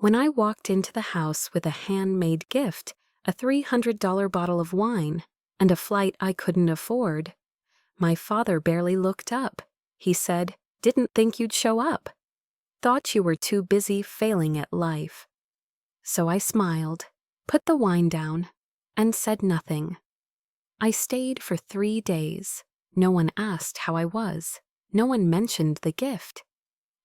When I walked into the house with a handmade gift, a $300 bottle of wine, and a flight I couldn't afford, my father barely looked up. He said, "Didn't think you'd show up. Thought you were too busy failing at life." So I smiled, put the wine down, and said nothing. I stayed for 3 days. No one asked how I was. No one mentioned the gift.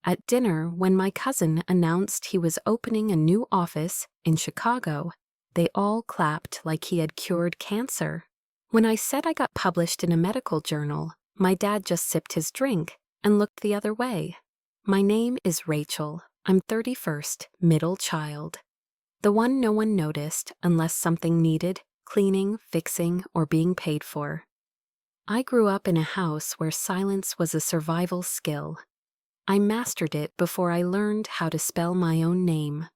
At dinner, when my cousin announced he was opening a new office in Chicago, they all clapped like he had cured cancer. When I said I got published in a medical journal, my dad just sipped his drink and looked the other way. My name is Rachel. I'm 31st, middle child. The one no one noticed unless something needed cleaning, fixing, or being paid for. I grew up in a house where silence was a survival skill. I mastered it before I learned how to spell my own name.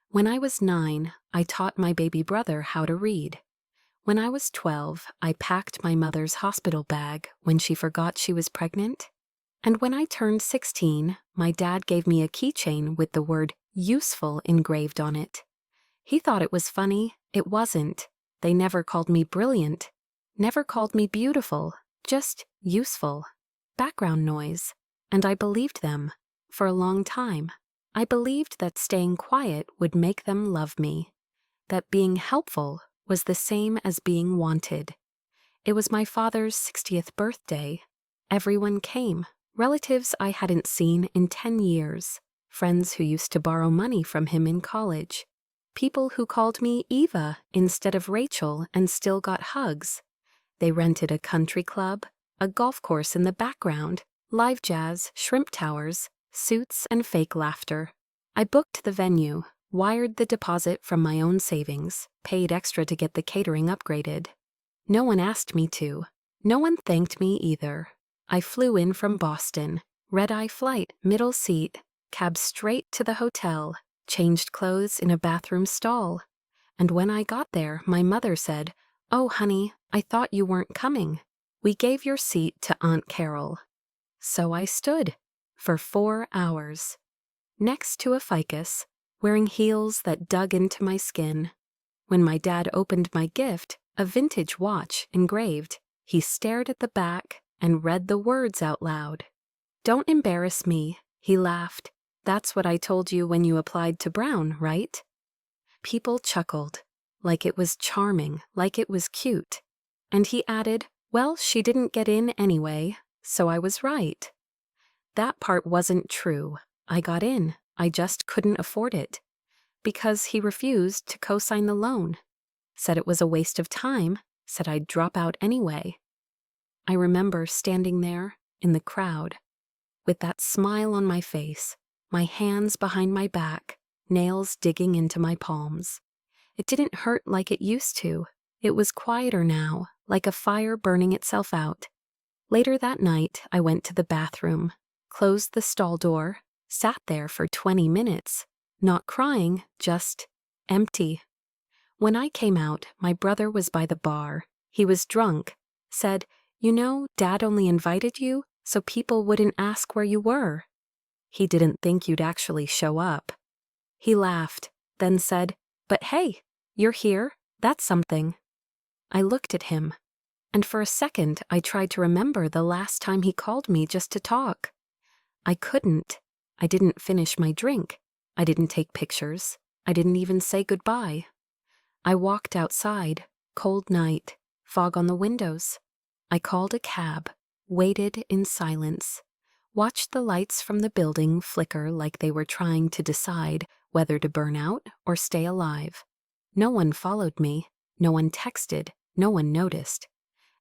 When I was 9, I taught my baby brother how to read. When I was 12, I packed my mother's hospital bag when she forgot she was pregnant. And when I turned 16, my dad gave me a keychain with the word useful engraved on it. He thought it was funny. It wasn't. They never called me brilliant, never called me beautiful, just useful. Background noise. And I believed them. For a long time, I believed that staying quiet would make them love me, that being helpful was the same as being wanted. It was my father's 60th birthday. Everyone came, relatives I hadn't seen in 10 years, friends who used to borrow money from him in college, people who called me Eva instead of Rachel and still got hugs. They rented a country club, a golf course in the background, live jazz, shrimp towers, suits, and fake laughter. I booked the venue, wired the deposit from my own savings, paid extra to get the catering upgraded. No one asked me to. No one thanked me either. I flew in from Boston, red-eye flight, middle seat, cab straight to the hotel, changed clothes in a bathroom stall. And when I got there, my mother said, "Oh, honey, I thought you weren't coming. We gave your seat to Aunt Carol." So I stood for 4 hours, next to a ficus, wearing heels that dug into my skin. When my dad opened my gift, a vintage watch engraved, he stared at the back and read the words out loud. "Don't embarrass me," he laughed. "That's what I told you when you applied to Brown, right?" People chuckled, like it was charming, like it was cute. And he added, "Well, she didn't get in anyway, so I was right." That part wasn't true. I got in. I just couldn't afford it. Because he refused to co-sign the loan. Said it was a waste of time. Said I'd drop out anyway. I remember standing there in the crowd, with that smile on my face, my hands behind my back, nails digging into my palms. It didn't hurt like it used to. It was quieter now, like a fire burning itself out. Later that night, I went to the bathroom, closed the stall door, sat there for 20 minutes, not crying, just empty. When I came out, my brother was by the bar. He was drunk, said, "You know, Dad only invited you so people wouldn't ask where you were. He didn't think you'd actually show up." He laughed, then said, "But hey, you're here, that's something." I looked at him. And for a second, I tried to remember the last time he called me just to talk. I couldn't. I didn't finish my drink. I didn't take pictures. I didn't even say goodbye. I walked outside, cold night, fog on the windows. I called a cab, waited in silence, watched the lights from the building flicker like they were trying to decide whether to burn out or stay alive. No one followed me. No one texted. No one noticed.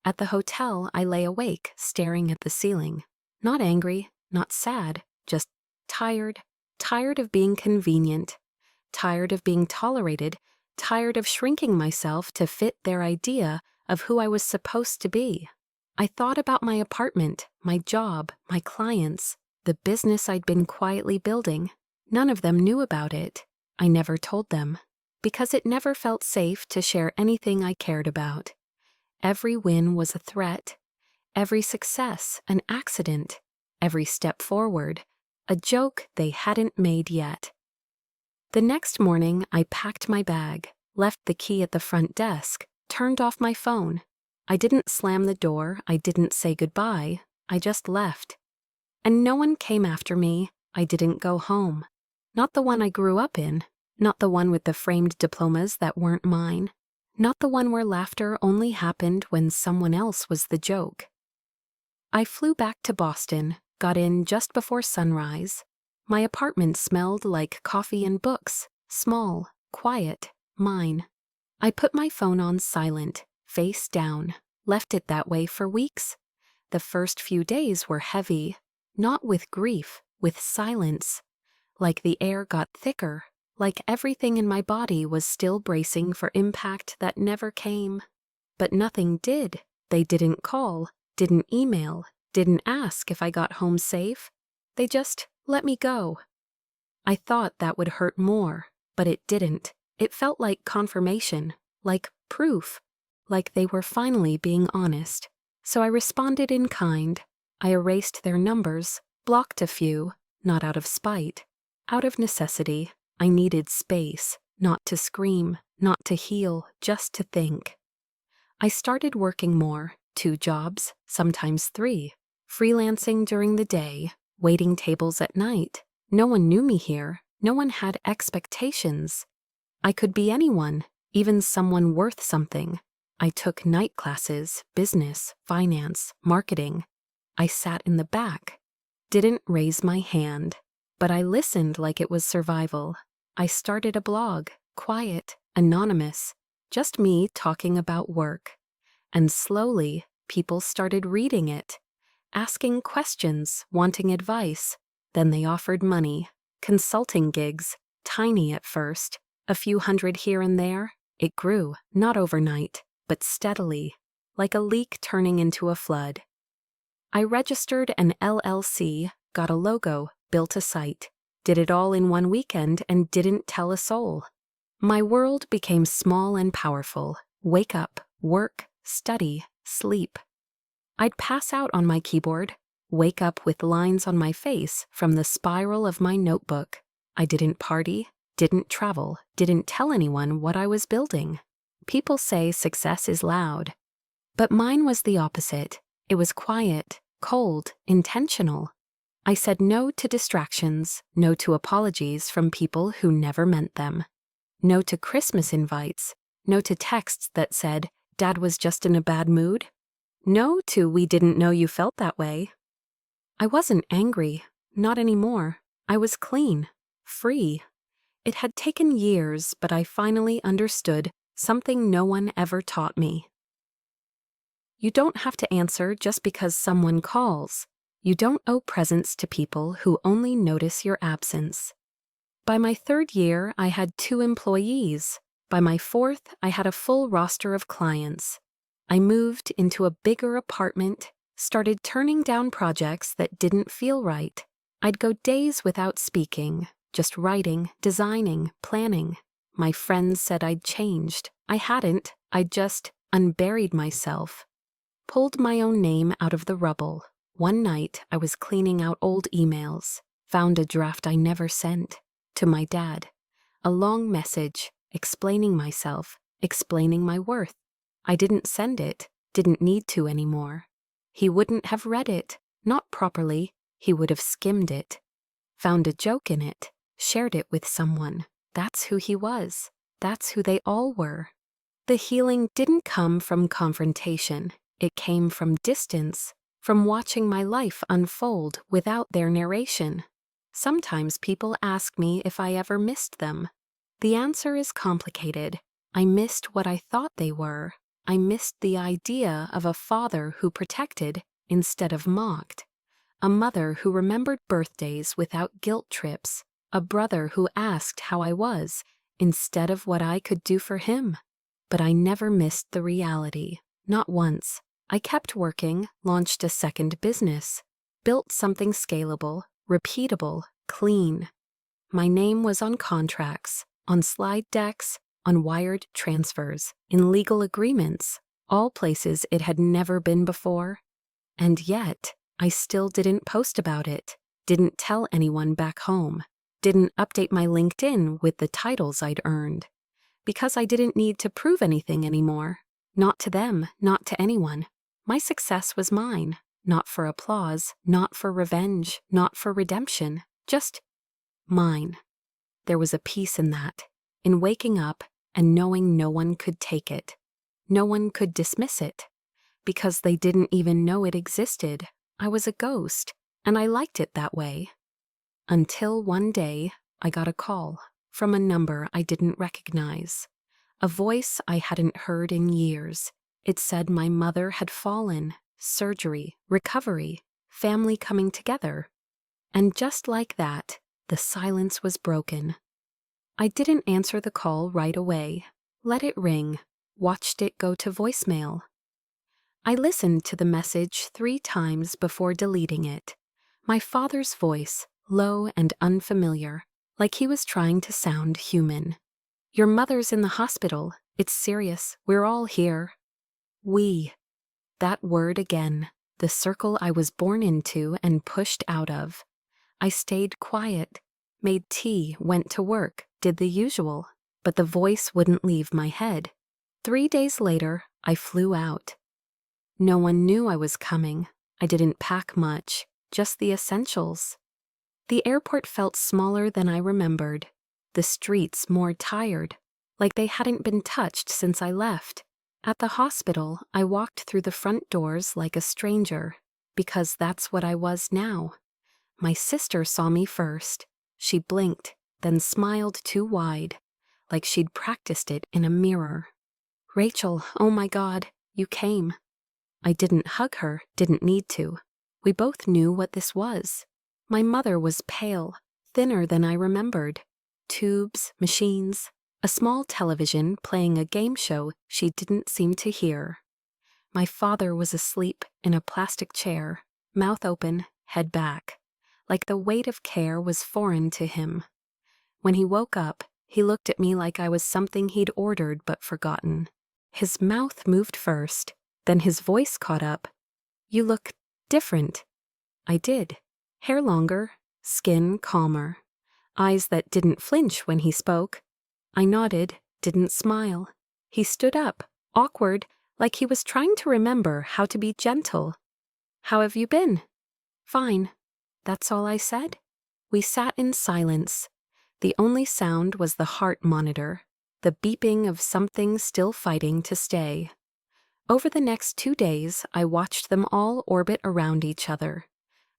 At the hotel, I lay awake, staring at the ceiling. Not angry, not sad, just tired. Tired of being convenient. Tired of being tolerated. Tired of shrinking myself to fit their idea of who I was supposed to be. I thought about my apartment, my job, my clients, the business I'd been quietly building. None of them knew about it. I never told them, because it never felt safe to share anything I cared about. Every win was a threat, every success an accident, every step forward a joke they hadn't made yet. The next morning, I packed my bag, left the key at the front desk, turned off my phone. I didn't slam the door, I didn't say goodbye, I just left. And no one came after me, I didn't go home. Not the one I grew up in, not the one with the framed diplomas that weren't mine, not the one where laughter only happened when someone else was the joke. I flew back to Boston, got in just before sunrise. My apartment smelled like coffee and books, small, quiet, mine. I put my phone on silent, face down, left it that way for weeks. The first few days were heavy, not with grief, with silence. Like the air got thicker, like everything in my body was still bracing for impact that never came. But nothing did. They didn't call, didn't email, didn't ask if I got home safe. They just let me go. I thought that would hurt more, but it didn't. It felt like confirmation, like proof, like they were finally being honest. So I responded in kind. I erased their numbers, blocked a few, not out of spite. Out of necessity. I needed space, not to scream, not to heal, just to think. I started working more, 2 jobs, sometimes 3, freelancing during the day, waiting tables at night. No one knew me here, no one had expectations. I could be anyone, even someone worth something. I took night classes, business, finance, marketing. I sat in the back, didn't raise my hand, but I listened like it was survival. I started a blog, quiet, anonymous, just me talking about work. And slowly, people started reading it, asking questions, wanting advice. Then they offered money, consulting gigs, tiny at first, a few hundred here and there. It grew, not overnight, but steadily, like a leak turning into a flood. I registered an LLC, got a logo, built a site, did it all in one weekend and didn't tell a soul. My world became small and powerful. Wake up, work, study, sleep. I'd pass out on my keyboard, wake up with lines on my face from the spiral of my notebook. I didn't party, didn't travel, didn't tell anyone what I was building. People say success is loud, but mine was the opposite. It was quiet, cold, intentional. I said no to distractions, no to apologies from people who never meant them. No to Christmas invites, no to texts that said, "Dad was just in a bad mood." No to "we didn't know you felt that way." I wasn't angry, not anymore. I was clean, free. It had taken years, but I finally understood something no one ever taught me. You don't have to answer just because someone calls. You don't owe presents to people who only notice your absence. By my 3rd year, I had 2 employees. By my 4th, I had a full roster of clients. I moved into a bigger apartment, started turning down projects that didn't feel right. I'd go days without speaking, just writing, designing, planning. My friends said I'd changed. I hadn't. I'd just unburied myself. Pulled my own name out of the rubble. One night, I was cleaning out old emails, found a draft I never sent, to my dad. A long message, explaining myself, explaining my worth. I didn't send it, didn't need to anymore. He wouldn't have read it, not properly, he would have skimmed it. Found a joke in it, shared it with someone. That's who he was. That's who they all were. The healing didn't come from confrontation. It came from distance, from watching my life unfold without their narration. Sometimes people ask me if I ever missed them. The answer is complicated. I missed what I thought they were. I missed the idea of a father who protected instead of mocked. A mother who remembered birthdays without guilt trips. A brother who asked how I was instead of what I could do for him. But I never missed the reality. Not once. I kept working, launched a second business, built something scalable, repeatable, clean. My name was on contracts, on slide decks, on wired transfers, in legal agreements, all places it had never been before. And yet, I still didn't post about it, didn't tell anyone back home. Didn't update my LinkedIn with the titles I'd earned. Because I didn't need to prove anything anymore. Not to them, not to anyone. My success was mine. Not for applause, not for revenge, not for redemption. Just mine. There was a peace in that. In waking up and knowing no one could take it. No one could dismiss it. Because they didn't even know it existed. I was a ghost, and I liked it that way. Until one day, I got a call from a number I didn't recognize. A voice I hadn't heard in years. It said my mother had fallen, surgery, recovery, family coming together. And just like that, the silence was broken. I didn't answer the call right away. Let it ring, watched it go to voicemail. I listened to the message 3 times before deleting it. My father's voice, low and unfamiliar, like he was trying to sound human. Your mother's in the hospital. It's serious. We're all here. We. That word again. The circle I was born into and pushed out of. I stayed quiet, made tea, went to work, did the usual, but the voice wouldn't leave my head. 3 days later, I flew out. No one knew I was coming. I didn't pack much, just the essentials. The airport felt smaller than I remembered. The streets more tired, like they hadn't been touched since I left. At the hospital, I walked through the front doors like a stranger, because that's what I was now. My sister saw me first. She blinked, then smiled too wide, like she'd practiced it in a mirror. Rachel, oh my God, you came. I didn't hug her, didn't need to. We both knew what this was. My mother was pale, thinner than I remembered. Tubes, machines, a small television playing a game show she didn't seem to hear. My father was asleep in a plastic chair, mouth open, head back, like the weight of care was foreign to him. When he woke up, he looked at me like I was something he'd ordered but forgotten. His mouth moved first, then his voice caught up. You look different. I did. Hair longer, skin calmer, eyes that didn't flinch when he spoke. I nodded, didn't smile. He stood up, awkward, like he was trying to remember how to be gentle. How have you been? Fine. That's all I said. We sat in silence. The only sound was the heart monitor, the beeping of something still fighting to stay. Over the next 2 days, I watched them all orbit around each other.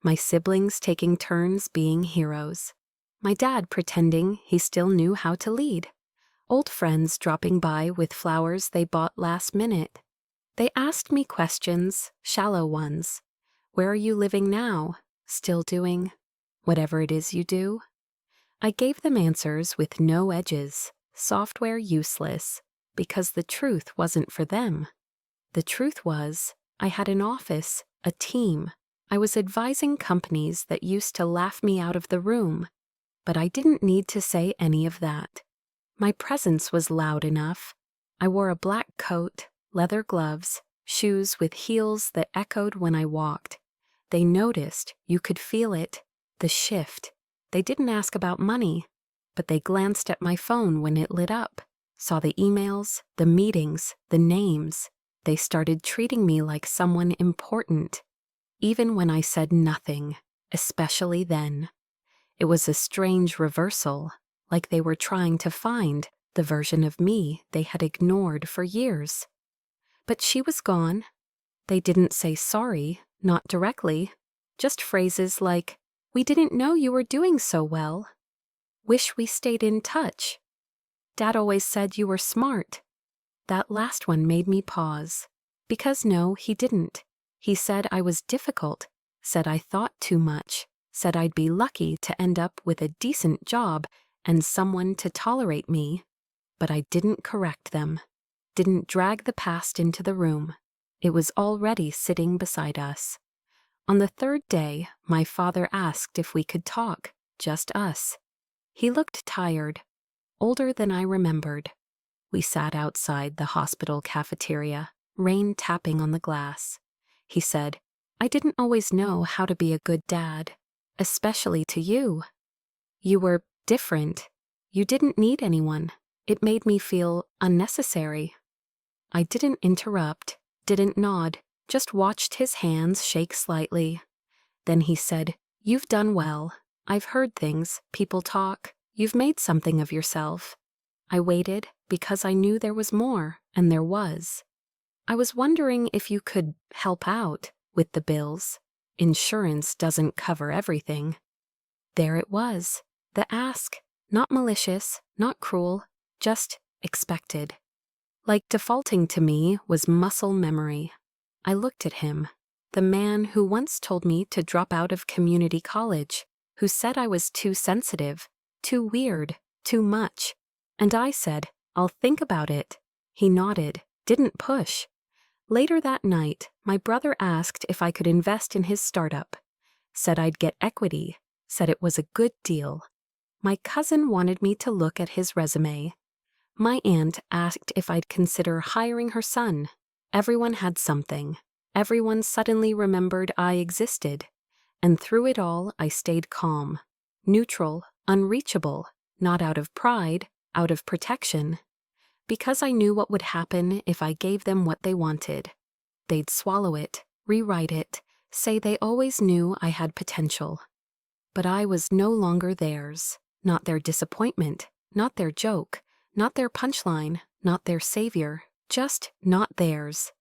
My siblings taking turns being heroes. My dad pretending he still knew how to lead. Old friends dropping by with flowers they bought last minute. They asked me questions, shallow ones. Where are you living now? Still doing whatever it is you do? I gave them answers with no edges, software useless, because the truth wasn't for them. The truth was, I had an office, a team. I was advising companies that used to laugh me out of the room, but I didn't need to say any of that. My presence was loud enough. I wore a black coat, leather gloves, shoes with heels that echoed when I walked. They noticed, you could feel it, the shift. They didn't ask about money, but they glanced at my phone when it lit up, saw the emails, the meetings, the names. They started treating me like someone important, even when I said nothing, especially then. It was a strange reversal, like they were trying to find the version of me they had ignored for years. But she was gone. They didn't say sorry, not directly, just phrases like, "We didn't know you were doing so well. Wish we stayed in touch. Dad always said you were smart." That last one made me pause. Because no, he didn't. He said I was difficult, said I thought too much, said I'd be lucky to end up with a decent job and someone to tolerate me. But I didn't correct them, didn't drag the past into the room. It was already sitting beside us. On the 3rd day, my father asked if we could talk, just us. He looked tired, older than I remembered. We sat outside the hospital cafeteria, rain tapping on the glass. He said, "I didn't always know how to be a good dad, especially to you." You were different. You didn't need anyone. It made me feel unnecessary. I didn't interrupt, didn't nod, just watched his hands shake slightly. Then he said, "You've done well. I've heard things, people talk. You've made something of yourself." I waited because I knew there was more, and there was. I was wondering if you could help out with the bills. Insurance doesn't cover everything. There it was, the ask, not malicious, not cruel, just expected. Like defaulting to me was muscle memory. I looked at him, the man who once told me to drop out of community college, who said I was too sensitive, too weird, too much. And I said, "I'll think about it." He nodded, didn't push. Later that night, my brother asked if I could invest in his startup. Said I'd get equity, said it was a good deal. My cousin wanted me to look at his resume. My aunt asked if I'd consider hiring her son. Everyone had something. Everyone suddenly remembered I existed. And through it all, I stayed calm, neutral, unreachable, not out of pride, out of protection. Because I knew what would happen if I gave them what they wanted. They'd swallow it, rewrite it, say they always knew I had potential. But I was no longer theirs, not their disappointment, not their joke, not their punchline, not their savior, just not theirs.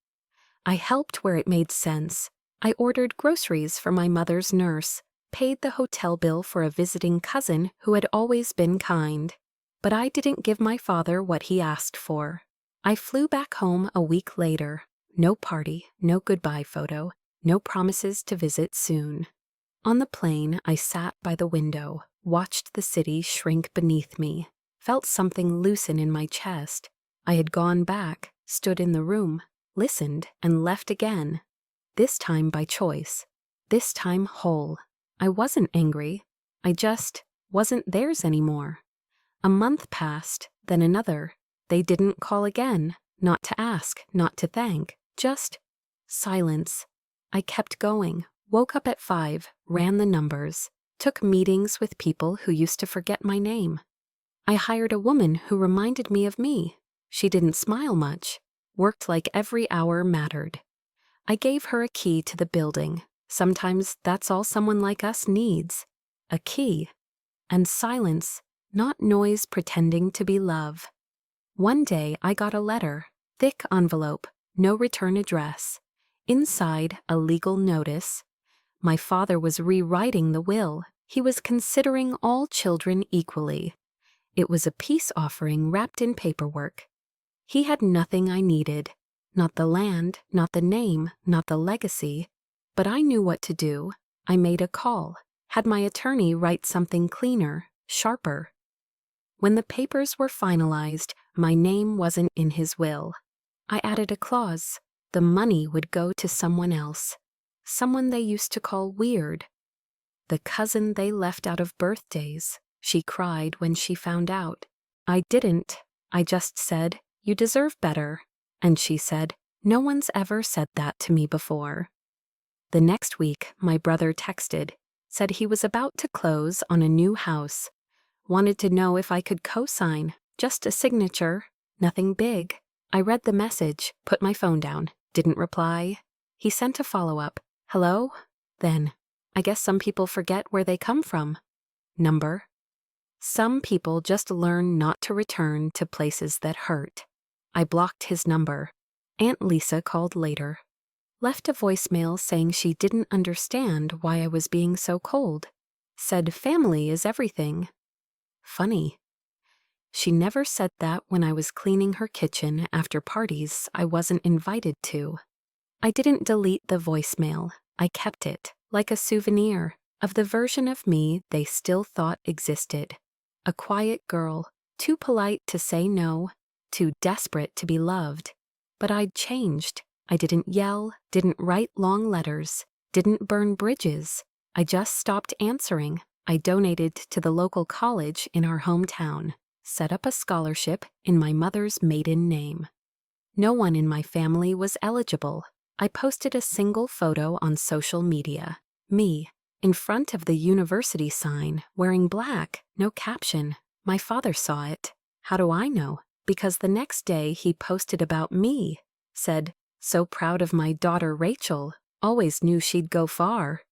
I helped where it made sense. I ordered groceries for my mother's nurse, paid the hotel bill for a visiting cousin who had always been kind. But I didn't give my father what he asked for. I flew back home a week later. No party, no goodbye photo, no promises to visit soon. On the plane, I sat by the window, watched the city shrink beneath me, felt something loosen in my chest. I had gone back, stood in the room, listened, and left again. This time by choice. This time whole. I wasn't angry. I just wasn't theirs anymore. A month passed, then another. They didn't call again, not to ask, not to thank, just silence. I kept going, woke up at 5, ran the numbers, took meetings with people who used to forget my name. I hired a woman who reminded me of me. She didn't smile much, worked like every hour mattered. I gave her a key to the building. Sometimes that's all someone like us needs. A key. And silence. Not noise pretending to be love. One day I got a letter, thick envelope, no return address. Inside, a legal notice. My father was rewriting the will. He was considering all children equally. It was a peace offering wrapped in paperwork. He had nothing I needed. Not the land, not the name, not the legacy. But I knew what to do. I made a call, had my attorney write something cleaner, sharper. When the papers were finalized, my name wasn't in his will. I added a clause. The money would go to someone else. Someone they used to call weird. The cousin they left out of birthdays. She cried when she found out. I didn't. I just said, "You deserve better." And she said, "No one's ever said that to me before." The next week, my brother texted, said he was about to close on a new house. Wanted to know if I could co-sign, just a signature, nothing big. I read the message, put my phone down, didn't reply. He sent a follow-up, "Hello?" Then, "I guess some people forget where they come from." Number. Some people just learn not to return to places that hurt. I blocked his number. Aunt Lisa called later. Left a voicemail saying she didn't understand why I was being so cold. Said family is everything. Funny. She never said that when I was cleaning her kitchen after parties I wasn't invited to. I didn't delete the voicemail. I kept it, like a souvenir, of the version of me they still thought existed. A quiet girl, too polite to say no, too desperate to be loved. But I'd changed. I didn't yell, didn't write long letters, didn't burn bridges. I just stopped answering. I donated to the local college in our hometown, set up a scholarship in my mother's maiden name. No one in my family was eligible. I posted a single photo on social media. Me, In front of the university sign, wearing black, no caption. My father saw it. How do I know? Because the next day he posted about me. Said, "So proud of my daughter Rachel. Always knew she'd go far."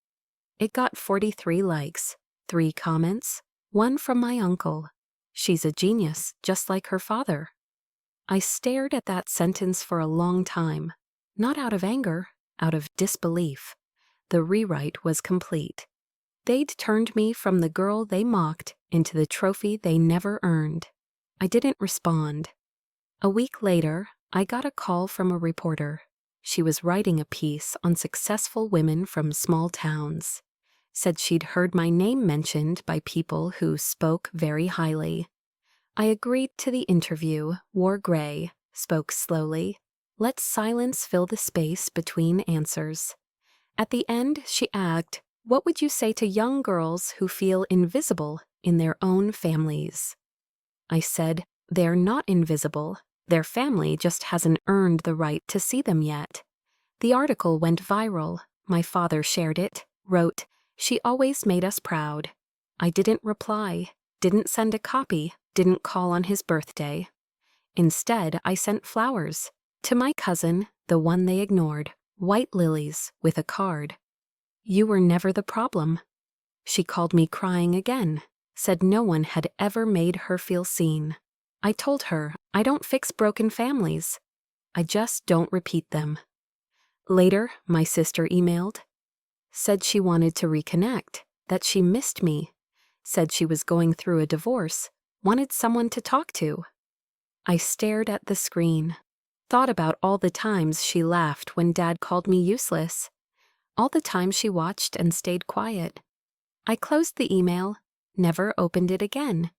It got 43 likes, 3 comments, 1 from my uncle. "She's a genius, just like her father." I stared at that sentence for a long time, not out of anger, out of disbelief. The rewrite was complete. They'd turned me from the girl they mocked into the trophy they never earned. I didn't respond. A week later, I got a call from a reporter. She was writing a piece on successful women from small towns. Said she'd heard my name mentioned by people who spoke very highly. I agreed to the interview, wore gray, spoke slowly. Let silence fill the space between answers. At the end, she asked, "What would you say to young girls who feel invisible in their own families?" I said, "They're not invisible. Their family just hasn't earned the right to see them yet." The article went viral. My father shared it, wrote, "She always made us proud." I didn't reply, didn't send a copy, didn't call on his birthday. Instead, I sent flowers. To my cousin, the one they ignored, white lilies with a card. "You were never the problem." She called me crying again, said no one had ever made her feel seen. I told her, I don't fix broken families. I just don't repeat them. Later, my sister emailed. Said she wanted to reconnect, that she missed me. Said she was going through a divorce, wanted someone to talk to. I stared at the screen, thought about all the times she laughed when Dad called me useless, all the times she watched and stayed quiet. I closed the email, never opened it again.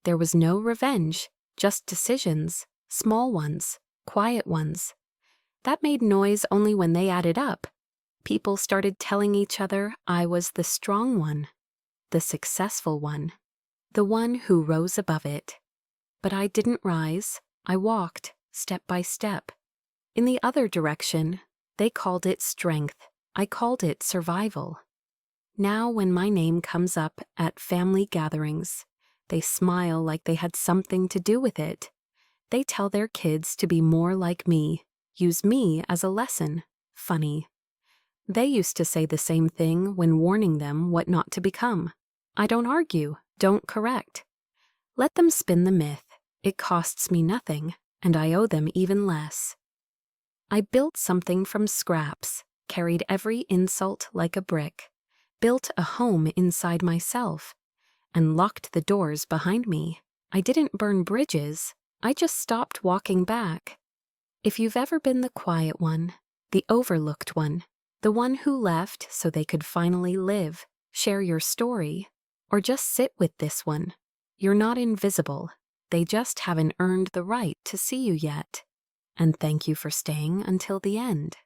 There was no revenge, just decisions, small ones, quiet ones. That made noise only when they added up. People started telling each other I was the strong one, the successful one, the one who rose above it. But I didn't rise. I walked, step by step. In the other direction, they called it strength. I called it survival. Now when my name comes up at family gatherings, they smile like they had something to do with it. They tell their kids to be more like me, use me as a lesson. Funny. They used to say the same thing when warning them what not to become. I don't argue, don't correct. Let them spin the myth. It costs me nothing, and I owe them even less. I built something from scraps, carried every insult like a brick, built a home inside myself, and locked the doors behind me. I didn't burn bridges, I just stopped walking back. If you've ever been the quiet one, the overlooked one, the one who left so they could finally live, share your story, or just sit with this one, you're not invisible. They just haven't earned the right to see you yet. And thank you for staying until the end.